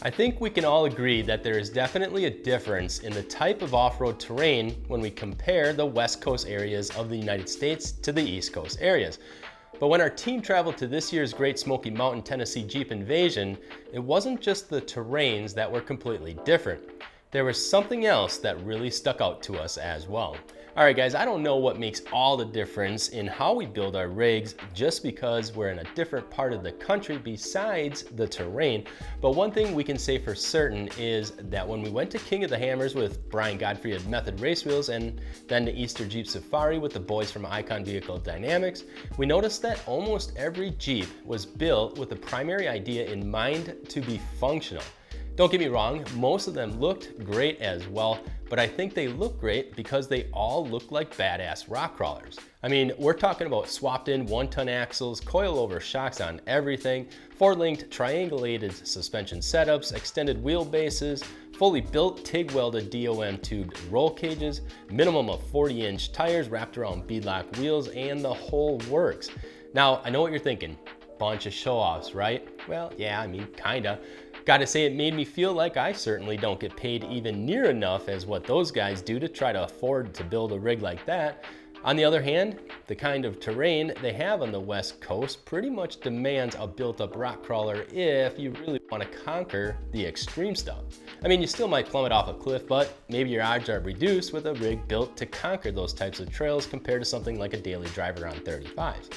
I think we can all agree that there is definitely a difference in the type of off-road terrain when we compare the West Coast areas of the United States to the East Coast areas. But when our team traveled to this year's Great Smoky Mountain Tennessee Jeep Invasion, it wasn't just the terrains that were completely different. There was something else that really stuck out to us as well. All right, guys, I don't know what makes all the difference in how we build our rigs just because we're in a different part of the country besides the terrain. But one thing we can say for certain is that when we went to King of the Hammers with Brian Godfrey at Method Race Wheels and then to Easter Jeep Safari with the boys from Icon Vehicle Dynamics, we noticed that almost every Jeep was built with the primary idea in mind to be functional. Don't get me wrong, most of them looked great as well, but I think they look great because they all look like badass rock crawlers. I mean, we're talking about swapped in 1-ton axles, coilover shocks on everything, 4-linked triangulated suspension setups, extended wheelbases, fully built TIG welded DOM tubed roll cages, minimum of 40-inch tires wrapped around beadlock wheels, and the whole works. Now, I know what you're thinking, bunch of show-offs, right? Well, yeah, I mean, kinda. Gotta say, it made me feel like I certainly don't get paid even near enough as what those guys do to try to afford to build a rig like that. On the other hand, the kind of terrain they have on the West Coast pretty much demands a built-up rock crawler if you really want to conquer the extreme stuff. I mean, you still might plummet off a cliff, but maybe your odds are reduced with a rig built to conquer those types of trails compared to something like a daily driver on 35s.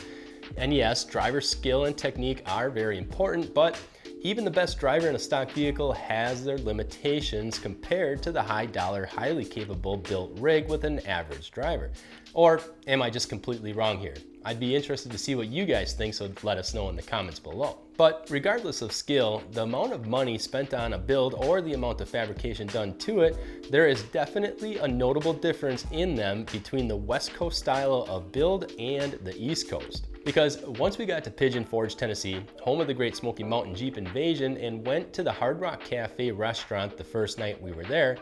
And yes, driver skill and technique are very important, but even the best driver in a stock vehicle has their limitations compared to the high-dollar, highly capable built rig with an average driver. Or am I just completely wrong here? I'd be interested to see what you guys think, so let us know in the comments below. But regardless of skill, the amount of money spent on a build or the amount of fabrication done to it, there is definitely a notable difference in them between the West Coast style of build and the East Coast. Because once we got to Pigeon Forge, Tennessee, home of the Great Smoky Mountain Jeep Invasion, and went to the Hard Rock Cafe restaurant the first night we were there,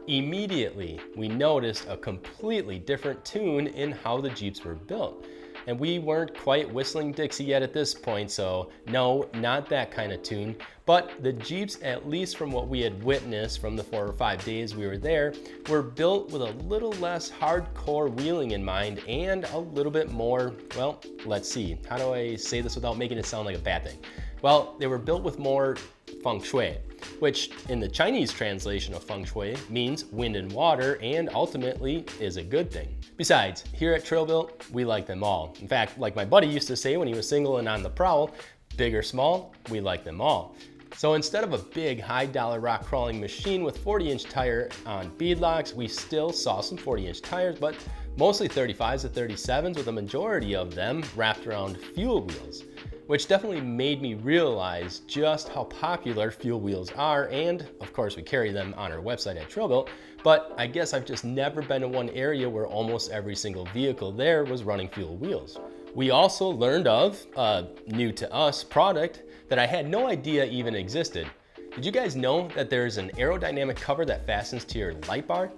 immediately we noticed a completely different tune in how the Jeeps were built. And we weren't quite whistling Dixie yet at this point, so no, not that kind of tune. But the Jeeps, at least from what we had witnessed from the 4 or 5 days we were there, were built with a little less hardcore wheeling in mind and a little bit more, well, let's see, how do I say this without making it sound like a bad thing? Well, they were built with more feng shui, which in the Chinese translation of feng shui means wind and water and ultimately is a good thing. Besides, here at TrailBuilt, we like them all. In fact, like my buddy used to say when he was single and on the prowl, big or small, we like them all. So instead of a big high-dollar rock crawling machine with 40-inch tire on beadlocks, we still saw some 40-inch tires, but mostly 35s to 37s with a majority of them wrapped around fuel wheels, which definitely made me realize just how popular fuel wheels are, and of course we carry them on our website at TrailBuilt, but I guess I've just never been in one area where almost every single vehicle there was running fuel wheels. We also learned of a new to us product that I had no idea even existed. Did you guys know that there's an aerodynamic cover that fastens to your light bar?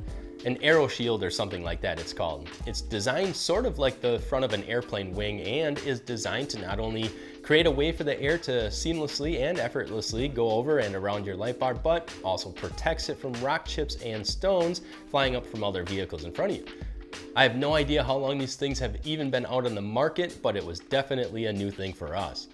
An aero shield or something like that it's called. It's designed sort of like the front of an airplane wing and is designed to not only create a way for the air to seamlessly and effortlessly go over and around your light bar, but also protects it from rock chips and stones flying up from other vehicles in front of you. I have no idea how long these things have even been out on the market, but it was definitely a new thing for us.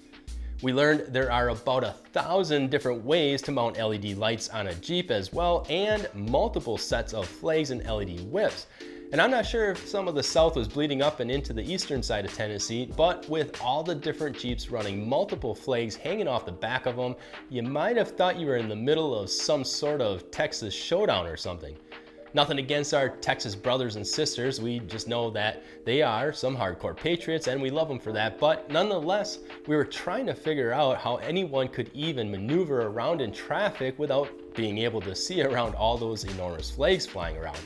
We learned there are about 1,000 different ways to mount LED lights on a Jeep as well, and multiple sets of flags and LED whips. And I'm not sure if some of the South was bleeding up and into the eastern side of Tennessee, but with all the different Jeeps running multiple flags hanging off the back of them, you might have thought you were in the middle of some sort of Texas showdown or something. Nothing against our Texas brothers and sisters, we just know that they are some hardcore patriots and we love them for that, but nonetheless, we were trying to figure out how anyone could even maneuver around in traffic without being able to see around all those enormous flags flying around.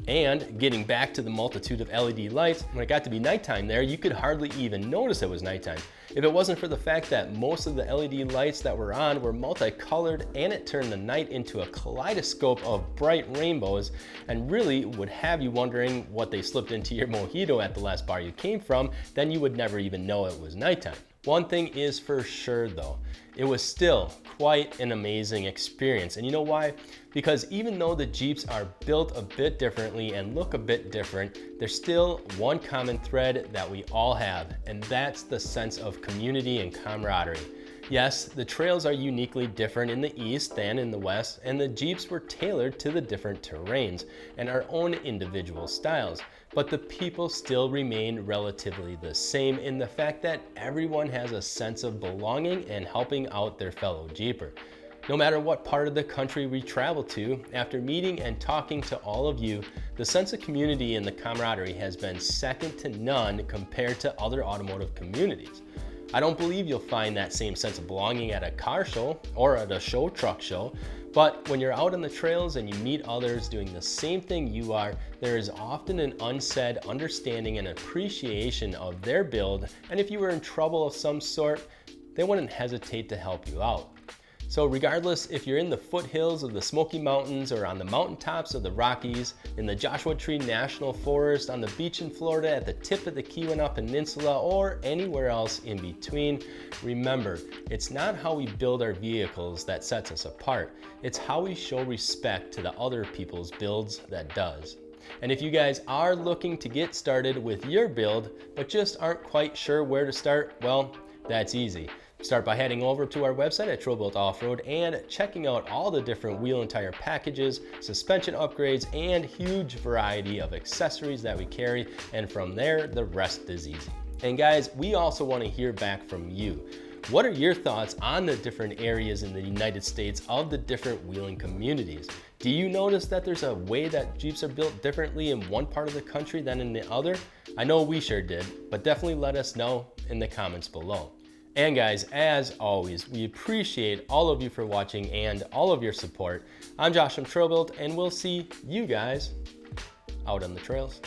And getting back to the multitude of LED lights, when it got to be nighttime there, you could hardly even notice it was nighttime. If it wasn't for the fact that most of the LED lights that were on were multicolored and it turned the night into a kaleidoscope of bright rainbows and really would have you wondering what they slipped into your mojito at the last bar you came from, then you would never even know it was nighttime. One thing is for sure though, it was still quite an amazing experience. And you know why? Because even though the Jeeps are built a bit differently and look a bit different, there's still one common thread that we all have, and that's the sense of community and camaraderie. Yes, the trails are uniquely different in the East than in the West, and the Jeeps were tailored to the different terrains and our own individual styles. But the people still remain relatively the same in the fact that everyone has a sense of belonging and helping out their fellow Jeeper. No matter what part of the country we travel to, after meeting and talking to all of you, the sense of community and the camaraderie has been second to none compared to other automotive communities. I don't believe you'll find that same sense of belonging at a car show or at a show truck show, but when you're out on the trails and you meet others doing the same thing you are, there is often an unsaid understanding and appreciation of their build, and if you were in trouble of some sort, they wouldn't hesitate to help you out. So regardless if you're in the foothills of the Smoky Mountains or on the mountaintops of the Rockies, in the Joshua Tree National Forest, on the beach in Florida, at the tip of the Keweenaw Peninsula, or anywhere else in between, remember, it's not how we build our vehicles that sets us apart. It's how we show respect to the other people's builds that does. And if you guys are looking to get started with your build, but just aren't quite sure where to start, well, that's easy. Start by heading over to our website at TrailBuilt Offroad and checking out all the different wheel and tire packages, suspension upgrades, and huge variety of accessories that we carry. And from there, the rest is easy. And guys, we also want to hear back from you. What are your thoughts on the different areas in the United States of the different wheeling communities? Do you notice that there's a way that Jeeps are built differently in one part of the country than in the other? I know we sure did, but definitely let us know in the comments below. And guys, as always, we appreciate all of you for watching and all of your support. I'm Josh from TrailBuilt, and we'll see you guys out on the trails.